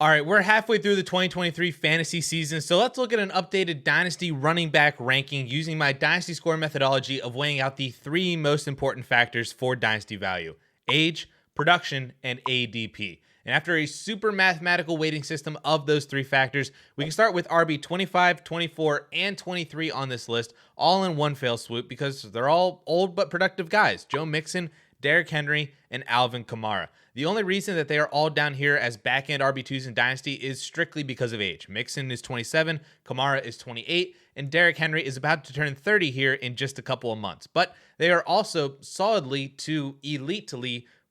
All right, we're halfway through the 2023 fantasy season, so let's look at an updated Dynasty running back ranking using my Dynasty score methodology of weighing out the three most important factors for Dynasty value: age, production, and ADP. And after a super mathematical weighting system of those three factors, we can start with RB 25, 24, and 23 on this list, all in one fell swoop because they're all old but productive guys: Joe Mixon, Derrick Henry, and Alvin Kamara. The only reason that they are all down here as back-end RB2s in Dynasty is strictly because of age. Mixon is 27, Kamara is 28, and Derrick Henry is about to turn 30 here in just a couple of months. But they are also solidly to elite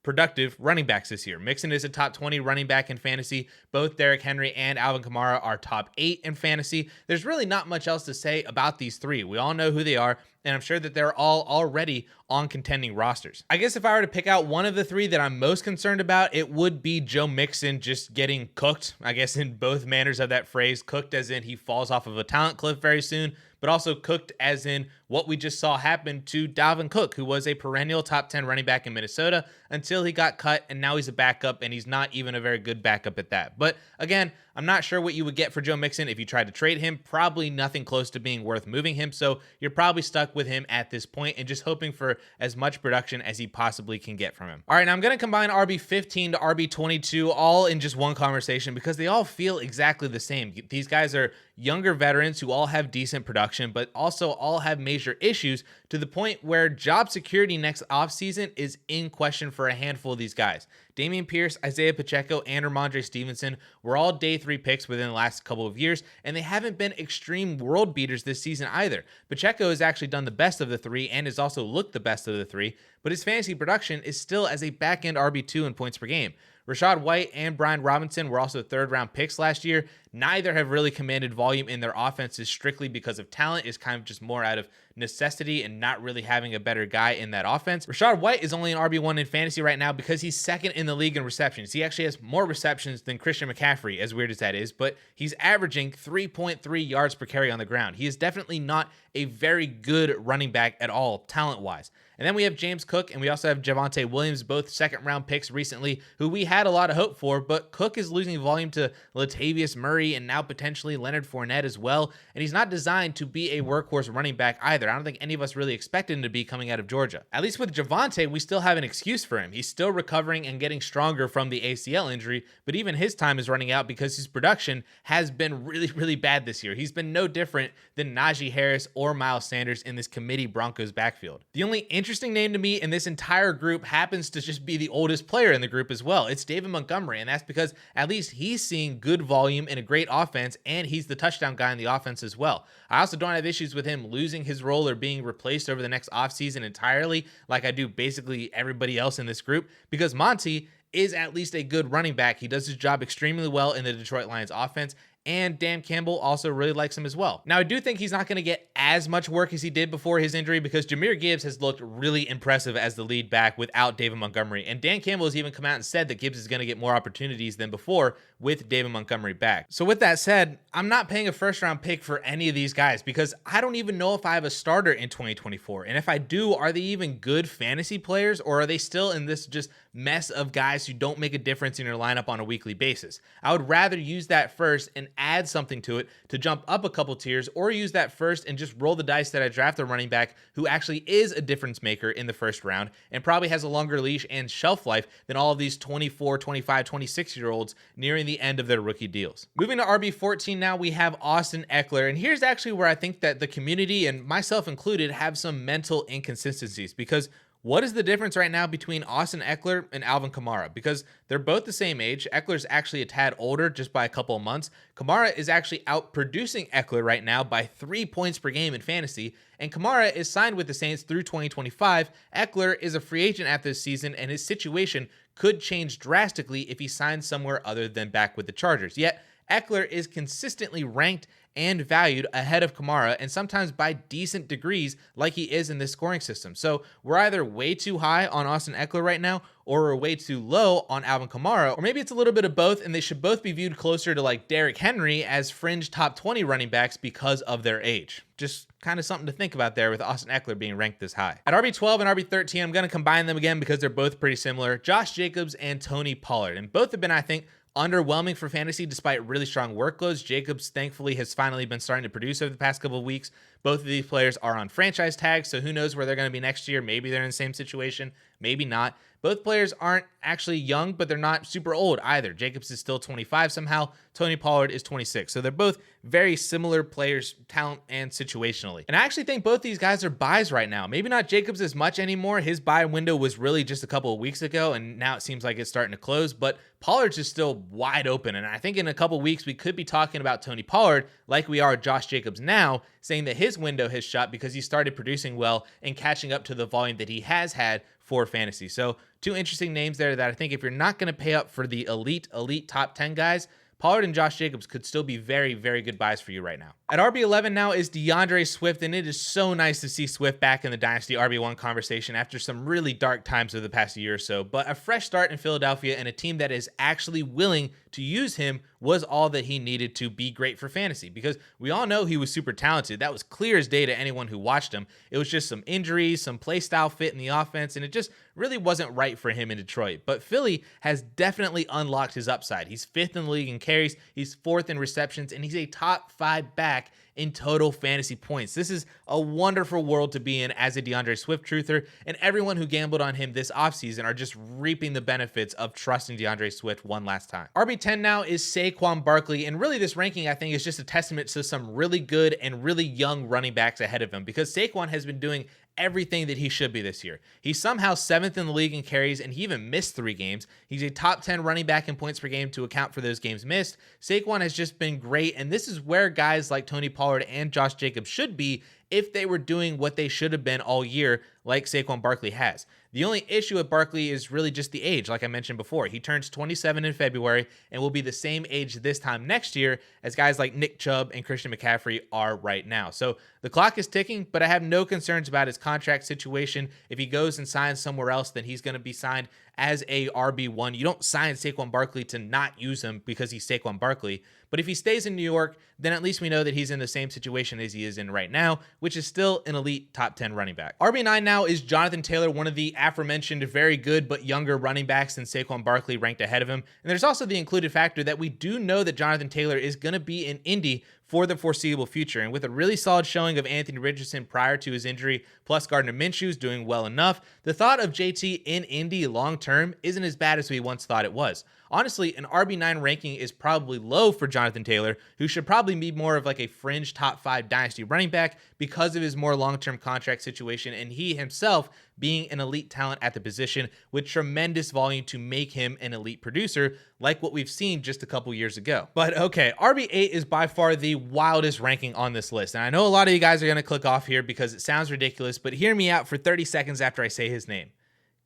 productive running backs this year. Mixon is a top 20 running back in fantasy. Both Derrick Henry and Alvin Kamara are top 8 in fantasy. There's really not much else to say about these three. We all know who they are, and I'm sure that they're all already on contending rosters. I guess if I were to pick out one of the three that I'm most concerned about, it would be Joe Mixon just getting cooked, I guess in both manners of that phrase. Cooked as in he falls off of a talent cliff very soon, but also cooked as in what we just saw happen to Dalvin Cook, who was a perennial top 10 running back in Minnesota until he got cut, and now he's a backup, and he's not even a very good backup at that. But again, I'm not sure what you would get for Joe Mixon if you tried to trade him. Probably nothing close to being worth moving him, so you're probably stuck with him at this point and just hoping for as much production as he possibly can get from him. All right, now I'm going to combine RB15 to RB22 all in just one conversation because they all feel exactly the same. These guys are younger veterans who all have decent production, but also all have major issues to the point where job security next offseason is in question for a handful of these guys. Dameon Pierce, Isaiah Pacheco, and Ramondre Stevenson were all day 3 picks within the last couple of years, and they haven't been extreme world beaters this season either. Pacheco has actually done the best of the three and has also looked the best of the three, but his fantasy production is still as a back-end RB2 in points per game. Rashad White and Bijan Robinson were also third-round picks last year. Neither have really commanded volume in their offenses strictly because of talent. It's kind of just more out of necessity and not really having a better guy in that offense. Rashad White is only an RB1 in fantasy right now because he's second in the league in receptions. He actually has more receptions than Christian McCaffrey, as weird as that is, but he's averaging 3.3 yards per carry on the ground. He is definitely not a very good running back at all, talent-wise. And then we have James Cook, and we also have Javonte Williams, both second-round picks recently, who we had a lot of hope for, but Cook is losing volume to Latavius Murray and now potentially Leonard Fournette as well, and he's not designed to be a workhorse running back either. I don't think any of us really expected him to be coming out of Georgia. At least with Javonte, we still have an excuse for him. He's still recovering and getting stronger from the ACL injury, but even his time is running out because his production has been really bad this year. He's been no different than Najee Harris or Miles Sanders in this committee Broncos backfield. The only interesting name to me in this entire group happens to just be the oldest player in the group as well. It's David Montgomery, and that's because at least he's seeing good volume in a great offense, and he's the touchdown guy in the offense as well. I also don't have issues with him losing his role or being replaced over the next offseason entirely like I do basically everybody else in this group, because Monty is at least a good running back. He does his job extremely well in the Detroit Lions offense, and Dan Campbell also really likes him as well. Now, I do think he's not going to get as much work as he did before his injury because Jahmyr Gibbs has looked really impressive as the lead back without David Montgomery, and Dan Campbell has even come out and said that Gibbs is going to get more opportunities than before with David Montgomery back. So with that said, I'm not paying a first-round pick for any of these guys because I don't even know if I have a starter in 2024, and if I do, are they even good fantasy players, or are they still in this just mess of guys who don't make a difference in your lineup on a weekly basis? I would rather use that first and add something to it to jump up a couple tiers, or use that first and just roll the dice that I draft a running back who actually is a difference maker in the first round and probably has a longer leash and shelf life than all of these 24, 25, 26-year-olds nearing the end of their rookie deals. Moving to RB14 now, we have Austin Ekeler, and here's actually where I think that the community, and myself included, have some mental inconsistencies, because what is the difference right now between Austin Ekeler and Alvin Kamara? Because they're both the same age. Eckler's actually a tad older just by a couple of months. Kamara is actually outproducing Ekeler right now by 3 points per game in fantasy, and Kamara is signed with the Saints through 2025. Ekeler is a free agent after this season, and his situation could change drastically if he signs somewhere other than back with the Chargers. Yet, Ekeler is consistently ranked and valued ahead of Kamara, and sometimes by decent degrees like he is in this scoring system. So we're either way too high on Austin Ekeler right now, or we're way too low on Alvin Kamara, or maybe it's a little bit of both, and they should both be viewed closer to like Derrick Henry as fringe top 20 running backs because of their age. Just kind of something to think about there with Austin Ekeler being ranked this high. At RB12 and RB13, I'm going to combine them again because they're both pretty similar. Josh Jacobs and Tony Pollard, and both have been, I think, underwhelming for fantasy despite really strong workloads. Jacobs, thankfully, has finally been starting to produce over the past couple of weeks. Both of these players are on franchise tags, so who knows where they're going to be next year. Maybe they're in the same situation, maybe not. Both players aren't actually young, but they're not super old either. Jacobs is still 25 somehow. Tony Pollard is 26. So they're both very similar players, talent and situationally. And I actually think both these guys are buys right now. Maybe not Jacobs as much anymore. His buy window was really just a couple of weeks ago, and now it seems like it's starting to close. But Pollard's is still wide open. And I think in a couple of weeks, we could be talking about Tony Pollard like we are Josh Jacobs now, saying that his window has shut because he started producing well and catching up to the volume that he has had for fantasy. So two interesting names there that I think if you're not going to pay up for the elite top 10 guys, Pollard and Josh Jacobs could still be very, very good buys for you right now. At RB11 now is DeAndre Swift, and it is so nice to see Swift back in the Dynasty RB1 conversation after some really dark times over the past year or so. But a fresh start in Philadelphia and a team that is actually willing to use him was all that he needed to be great for fantasy, because we all know he was super talented. That was clear as day to anyone who watched him. It was just some injuries, some play style fit in the offense, and it just really wasn't right for him in Detroit. But Philly has definitely unlocked his upside. He's 5th in the league in carries, he's 4th in receptions, and he's a top 5 back in total fantasy points. This is a wonderful world to be in as a DeAndre Swift truther, and everyone who gambled on him this offseason are just reaping the benefits of trusting DeAndre Swift one last time. RB10 now is Saquon Barkley, and really this ranking I think is just a testament to some really good and really young running backs ahead of him, because Saquon has been doing everything that he should be this year. He's somehow 7th in the league in carries, and he even missed 3 games. He's a top 10 running back in points per game to account for those games missed. Saquon has just been great, and this is where guys like Tony Pollard and Josh Jacobs should be if they were doing what they should have been all year, like Saquon Barkley has. The only issue with Barkley is really just the age, like I mentioned before. He turns 27 in February and will be the same age this time next year as guys like Nick Chubb and Christian McCaffrey are right now. So the clock is ticking, but I have no concerns about his contract situation. If he goes and signs somewhere else, then he's going to be signed as a RB1. You don't sign Saquon Barkley to not use him because he's Saquon Barkley. But if he stays in New York, then at least we know that he's in the same situation as he is in right now, which is still an elite top 10 running back. RB9 now is Jonathan Taylor, one of the aforementioned very good but younger running backs than Saquon Barkley, ranked ahead of him. And there's also the included factor that we do know that Jonathan Taylor is going to be in Indy for the foreseeable future. And with a really solid showing of Anthony Richardson prior to his injury, plus Gardner Minshew's doing well enough, the thought of JT in Indy long-term isn't as bad as we once thought it was. Honestly, an RB9 ranking is probably low for Jonathan Taylor, who should probably be more of like a fringe top 5 dynasty running back because of his more long-term contract situation and he himself being an elite talent at the position with tremendous volume to make him an elite producer, like what we've seen just a couple years ago. But okay, RB8 is by far the wildest ranking on this list. And I know a lot of you guys are going to click off here because it sounds ridiculous, but hear me out for 30 seconds after I say his name.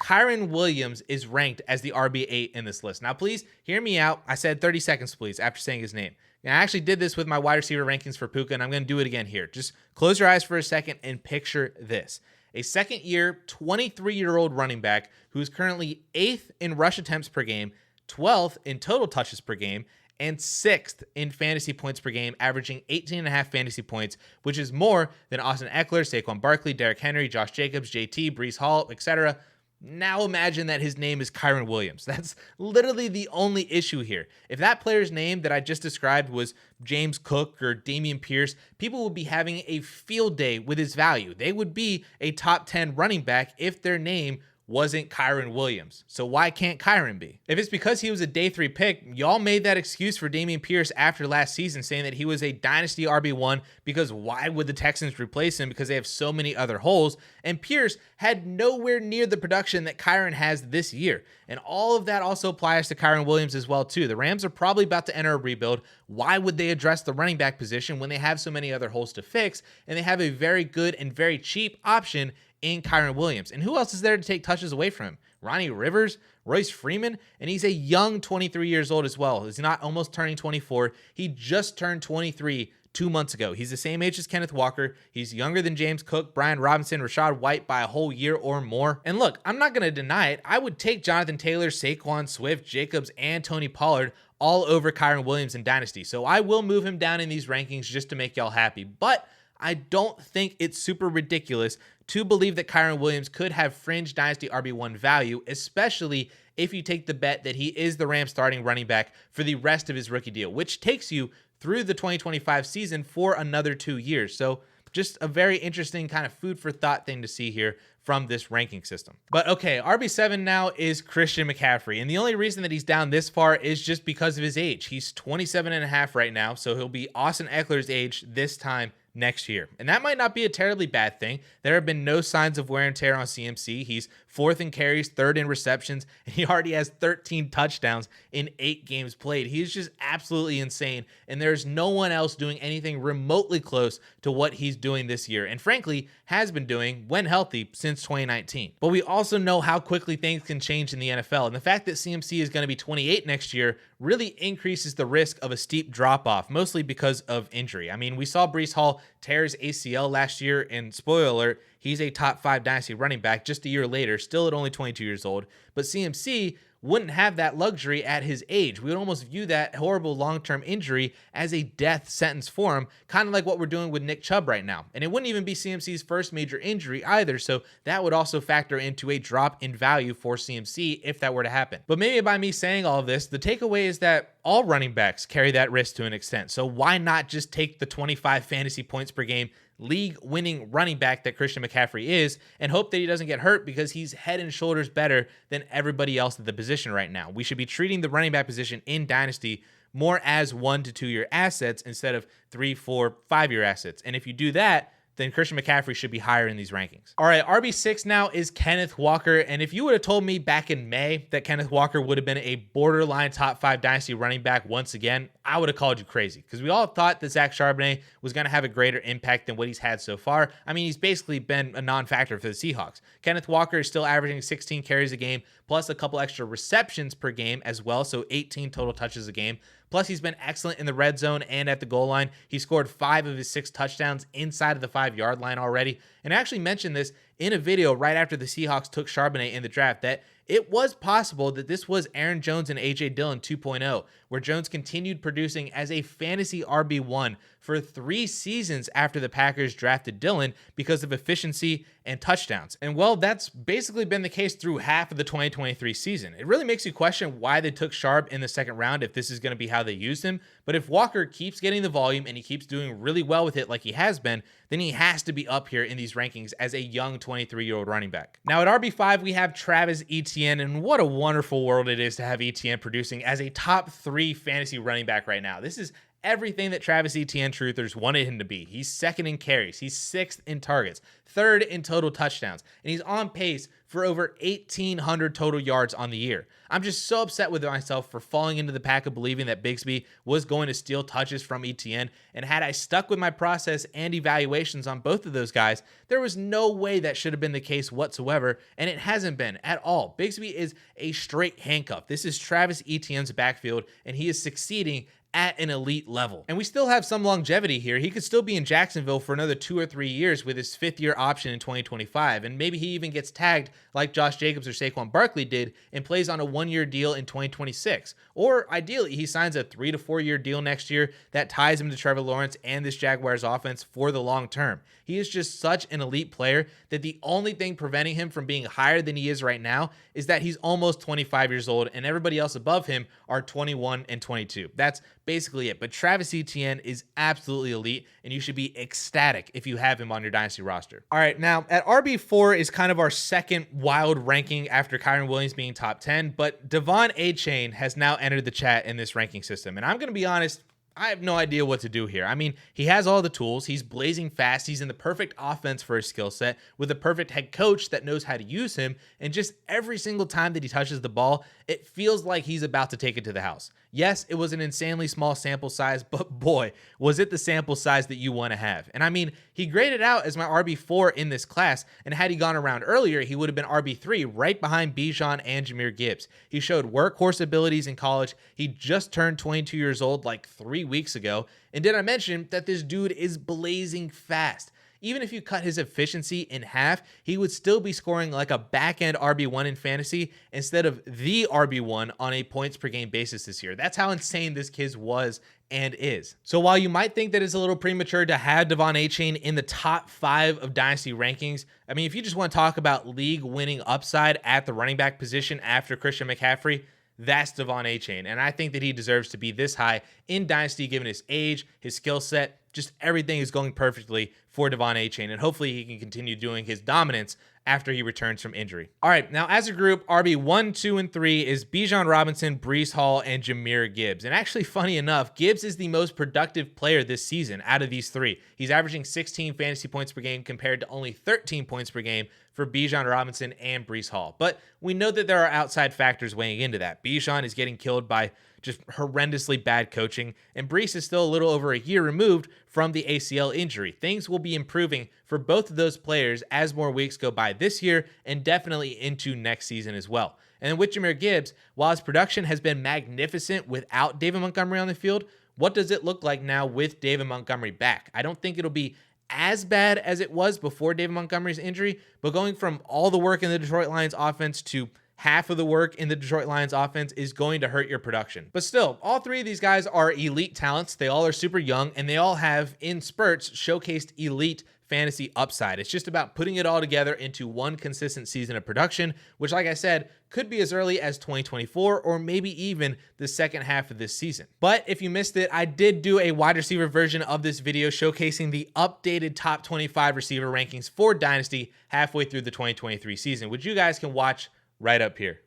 Kyren Williams is ranked as the RB8 in this list. Now, please hear me out. I said 30 seconds, please, after saying his name. And I actually did this with my wide receiver rankings for Puka, and I'm going to do it again here. Just close your eyes for a second and picture this. A second-year, 23-year-old running back who is currently 8th in rush attempts per game, 12th in total touches per game, and 6th in fantasy points per game, averaging 18.5 fantasy points, which is more than Austin Ekeler, Saquon Barkley, Derrick Henry, Josh Jacobs, JT, Breece Hall, etc. Now imagine that his name is Kyren Williams. That's literally the only issue here. If that player's name that I just described was James Cook or Dameon Pierce, people would be having a field day with his value. They would be a top 10 running back if their name wasn't Kyren Williams. So why can't Kyren be? If it's because he was a day 3 pick, y'all made that excuse for Dameon Pierce after last season, saying that he was a dynasty RB1 because why would the Texans replace him because they have so many other holes? And Pierce had nowhere near the production that Kyren has this year. And all of that also applies to Kyren Williams as well too. The Rams are probably about to enter a rebuild. Why would they address the running back position when they have so many other holes to fix and they have a very good and very cheap option in Kyren Williams? And who else is there to take touches away from him? Ronnie Rivers, Royce Freeman, and he's a young 23 years old as well. He's not almost turning 24. He just turned 23 2 months ago. He's the same age as Kenneth Walker. He's younger than James Cook, Brian Robinson, Rashad White by a whole year or more. And look, I'm not going to deny it. I would take Jonathan Taylor, Saquon, Swift, Jacobs, and Tony Pollard all over Kyren Williams in Dynasty. So I will move him down in these rankings just to make y'all happy. But I don't think it's super ridiculous to believe that Kyren Williams could have fringe Dynasty RB1 value, especially if you take the bet that he is the Rams starting running back for the rest of his rookie deal, which takes you through the 2025 season for another 2 years. So just a very interesting kind of food for thought thing to see here from this ranking system. But okay, RB7 now is Christian McCaffrey. And the only reason that he's down this far is just because of his age. He's 27 and a half right now, so he'll be Austin Ekeler's age this time next year. And that might not be a terribly bad thing. There have been no signs of wear and tear on CMC. He's 4th in carries, 3rd in receptions, and he already has 13 touchdowns in 8 games played. He is just absolutely insane, and there's no one else doing anything remotely close to what he's doing this year, and frankly, has been doing when healthy since 2019. But we also know how quickly things can change in the NFL, and the fact that CMC is going to be 28 next year really increases the risk of a steep drop-off, mostly because of injury. I mean, we saw Breece Hall tear his ACL last year, and spoiler alert, he's a top 5 dynasty running back just a year later, still at only 22 years old. But CMC wouldn't have that luxury at his age. We would almost view that horrible long-term injury as a death sentence for him, kind of like what we're doing with Nick Chubb right now. And it wouldn't even be CMC's first major injury either, so that would also factor into a drop in value for CMC if that were to happen. But maybe by me saying all of this, the takeaway is that all running backs carry that risk to an extent. So why not just take the 25 fantasy points per game league-winning running back that Christian McCaffrey is and hope that he doesn't get hurt, because he's head and shoulders better than everybody else at the position right now. We should be treating the running back position in Dynasty more as 1 to 2 year assets instead of 3, 4, 5 year assets. And if you do that, then Christian McCaffrey should be higher in these rankings. All right, RB6 now is Kenneth Walker. And if you would have told me back in May that Kenneth Walker would have been a borderline top 5 dynasty running back once again, I would have called you crazy, because we all thought that Zach Charbonnet was going to have a greater impact than what he's had so far. I mean, he's basically been a non-factor for the Seahawks. Kenneth Walker is still averaging 16 carries a game, plus a couple extra receptions per game as well, so 18 total touches a game. Plus, he's been excellent in the red zone and at the goal line. He scored 5 of his 6 touchdowns inside of the 5-yard line already. And I actually mentioned this in a video right after the Seahawks took Charbonnet in the draft, that it was possible that this was Aaron Jones and A.J. Dillon 2.0, where Jones continued producing as a fantasy RB1 for 3 seasons after the Packers drafted Dillon because of efficiency and touchdowns. And well, that's basically been the case through half of the 2023 season. It really makes you question why they took Sharp in the second round if this is going to be how they used him. But if Walker keeps getting the volume and he keeps doing really well with it like he has been, then he has to be up here in these rankings as a young 23-year-old running back. Now at RB5, we have Travis Etienne, and what a wonderful world it is to have Etienne producing as a top 3 fantasy running back right now. This is everything that Travis Etienne truthers wanted him to be. He's 2nd in carries, he's 6th in targets, 3rd in total touchdowns, and he's on pace for over 1,800 total yards on the year. I'm just so upset with myself for falling into the pack of believing that Bigsby was going to steal touches from Etienne, and had I stuck with my process and evaluations on both of those guys, there was no way that should have been the case whatsoever, and it hasn't been at all. Bigsby is a straight handcuff. This is Travis Etienne's backfield, and he is succeeding at an elite level. And we still have some longevity here. He could still be in Jacksonville for another 2 or 3 years with his 5th-year option in 2025. And maybe he even gets tagged like Josh Jacobs or Saquon Barkley did and plays on a 1-year deal in 2026. Or ideally, he signs a 3 to 4 year deal next year that ties him to Trevor Lawrence and this Jaguars offense for the long term. He is just such an elite player that the only thing preventing him from being higher than he is right now is that he's almost 25 years old and everybody else above him are 21 and 22. That's basically it. But Travis Etienne is absolutely elite, and you should be ecstatic if you have him on your dynasty roster. All right, now at RB4 is kind of our second wild ranking after Kyren Williams being top 10, but Devon Achane has now entered the chat in this ranking system. And I'm going to be honest, I have no idea what to do here. I mean, he has all the tools. He's blazing fast. He's in the perfect offense for his skill set with a perfect head coach that knows how to use him. And just every single time that he touches the ball, it feels like he's about to take it to the house. Yes, it was an insanely small sample size, but boy, was it the sample size that you want to have. And I mean, he graded out as my RB4 in this class, and had he gone around earlier, he would have been RB3 right behind Bijan and Jahmyr Gibbs. He showed workhorse abilities in college. He just turned 22 years old like 3 weeks ago. And did I mention that this dude is blazing fast? even if you cut his efficiency in half, he would still be scoring like a back-end RB1 in fantasy instead of the RB1 on a points per game basis this year. That's how insane this kid was and is. So while you might think that it's a little premature to have Devon Achane in the top 5 of Dynasty rankings, I mean, if you just want to talk about league winning upside at the running back position after Christian McCaffrey, that's Devon Achane. And I think that he deserves to be this high in Dynasty given his age, his skill set, just everything is going perfectly for Devon Achane. And hopefully he can continue doing his dominance after he returns from injury. All right, now as a group, RB 1, 2, and 3 is Bijan Robinson, Breece Hall, and Jahmyr Gibbs. And actually, funny enough, Gibbs is the most productive player this season out of these three. He's averaging 16 fantasy points per game compared to only 13 points per game for Bijan Robinson and Breece Hall. But we know that there are outside factors weighing into that. Bijan is getting killed by just horrendously bad coaching, and Breece is still a little over a year removed from the ACL injury. Things will be improving for both of those players as more weeks go by this year and definitely into next season as well. And then with Jahmyr Gibbs, while his production has been magnificent without David Montgomery on the field, what does it look like now with David Montgomery back? I don't think it'll be as bad as it was before David Montgomery's injury, but going from all the work in the Detroit Lions offense to half of the work in the Detroit Lions offense is going to hurt your production. But still, all three of these guys are elite talents. They all are super young, and they all have, in spurts, showcased elite fantasy upside. It's just about putting it all together into one consistent season of production, which, like I said, could be as early as 2024 or maybe even the second half of this season. But if you missed it, I did do a wide receiver version of this video showcasing the updated top 25 receiver rankings for Dynasty halfway through the 2023 season, which you guys can watch right up here.